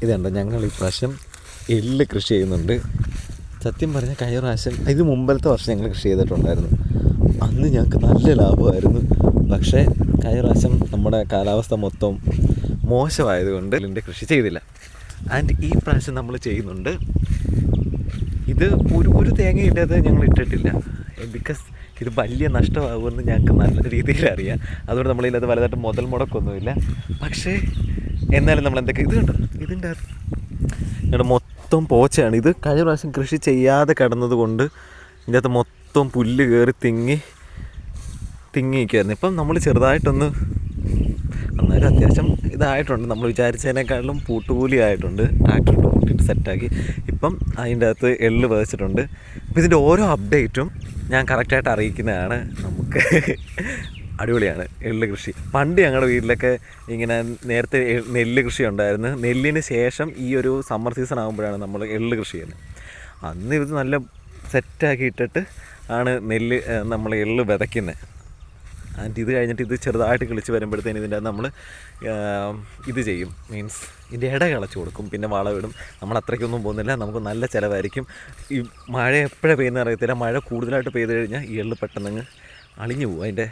ഇതുണ്ട്, ഞങ്ങൾ ഈ പ്രാവശ്യം എള്ള് കൃഷി ചെയ്യുന്നുണ്ട്. സത്യം പറഞ്ഞാൽ കഴിഞ്ഞ പ്രാവശ്യം ഇത് മുമ്പത്തെ വർഷം ഞങ്ങൾ കൃഷി ചെയ്തിട്ടുണ്ടായിരുന്നു. അന്ന് ഞങ്ങൾക്ക് നല്ല ലാഭമായിരുന്നു. പക്ഷേ കഴിഞ്ഞ പ്രാവശ്യം നമ്മുടെ കാലാവസ്ഥ മൊത്തം മോശമായതുകൊണ്ട് ഇതിൻ്റെ കൃഷി ചെയ്തില്ല. ആൻഡ് ഈ പ്രാവശ്യം നമ്മൾ ചെയ്യുന്നുണ്ട്. ഇത് ഒരു തേങ്ങയില്ലാതെ ഞങ്ങൾ ഇട്ടിട്ടില്ല. ബിക്കോസ് ഇത് വലിയ നഷ്ടമാകുമെന്ന് ഞങ്ങൾക്ക് നല്ല രീതിയിൽ അറിയാം. അതുകൊണ്ട് നമ്മളിതിനകത്ത് വലുതായിട്ട് മുതൽ മുടക്കൊന്നുമില്ല. പക്ഷേ എന്നാലും നമ്മൾ എന്തൊക്കെ ഇത് കണ്ടോ, ഇതിൻ്റെ ഞങ്ങളുടെ മൊത്തം പോച്ചയാണ്. ഇത് കഴിഞ്ഞ പ്രാവശ്യം കൃഷി ചെയ്യാതെ കിടന്നത് കൊണ്ട് ഇതിൻ്റെ അകത്ത് മൊത്തം പുല്ല് കയറി തിങ്ങിയിരിക്കുമായിരുന്നു. ഇപ്പം നമ്മൾ ചെറുതായിട്ടൊന്ന് അന്നേരം അത്യാവശ്യം ഇതായിട്ടുണ്ട്. നമ്മൾ വിചാരിച്ചതിനേക്കാളും പൂട്ടുകൂലി ആയിട്ടുണ്ട്. ട്രാക്ടർ പൂട്ടിയിട്ട് സെറ്റാക്കി ഇപ്പം അതിൻ്റെ അകത്ത് എള്ള് വിതച്ചിട്ടുണ്ട്. അപ്പോൾ ഇതിൻ്റെ ഓരോ അപ്ഡേറ്റും ഞാൻ കറക്റ്റായിട്ട് അറിയിക്കുന്നതാണ്. നമുക്ക് അടിപൊളിയാണ് എള്ള് കൃഷി. പണ്ട് ഞങ്ങളുടെ വീട്ടിലൊക്കെ ഇങ്ങനെ നേരത്തെ നെല്ല് കൃഷി ഉണ്ടായിരുന്നു. നെല്ലിന് ശേഷം ഈ ഒരു സമ്മർ സീസൺ ആകുമ്പോഴാണ് നമ്മൾ എള്ള് കൃഷി ചെയ്യുന്നത്. അന്ന് ഇത് നല്ല സെറ്റാക്കി ഇട്ടിട്ട് ആണ് നമ്മൾ എള്ള് വിതയ്ക്കുന്നത്. ആൻഡ് ഇത് കഴിഞ്ഞിട്ട് ഇത് ചെറുതായിട്ട് കിളിച്ച് വരുമ്പോഴത്തേന് ഇതിൻ്റെ നമ്മൾ ഇത് ചെയ്യും, മീൻസ് ഇതിൻ്റെ ഇട കിളച്ച് കൊടുക്കും, പിന്നെ വളമിടും. നമ്മൾ അത്രയ്ക്കൊന്നും പോകുന്നില്ല, നമുക്ക് നല്ല ചിലവായിരിക്കും. ഈ മഴ എപ്പോഴാണ് പെയ്യുന്നത് അറിയത്തില്ല. മഴ കൂടുതലായിട്ട് പെയ്ത് കഴിഞ്ഞാൽ ഈ എള്ള് പെട്ടെന്ന് അളിഞ്ഞു പോകും. അതിൻ്റെ